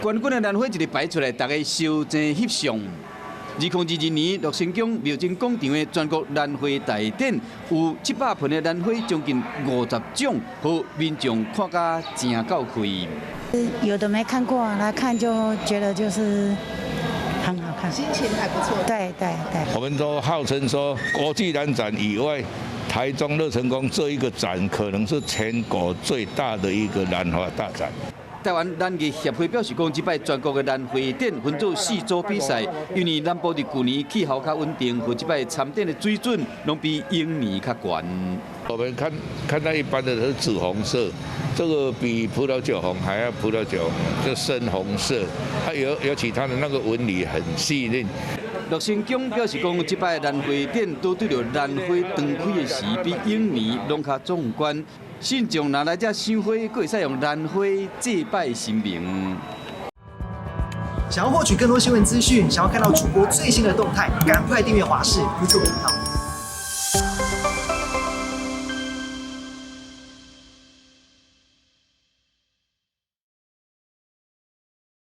冠军的兰花一日摆出来，大家烧正翕相。2022年，乐成宫庙前广场的全国兰花大典，有700盆的兰花，将近50种，和民众看甲正够开。有的没看过，来看就觉得就是很好看，心情还不错。对。我们都号称说，国际兰展以外，台中乐成宫这一个展可能是全国最大的一个兰花大展。台湾兰艺协会表示讲，这摆全国的兰花展分做4组比赛，因为南部的去年气候较稳定，和这摆参展的水准拢比往年较悬。我们看到一般的是紫红色，这个比葡萄酒红还要葡萄酒就深红色，它尤其它的那个纹理很细腻。乐成宫表示讲，这摆兰花展都对着兰花长开的时，比往年拢较壮观。信众拿来这赏花，佫会使用兰花祭拜神明。想要获取更多新闻资讯，想要看到主播最新的动态，赶快订阅华视 YouTube 频道。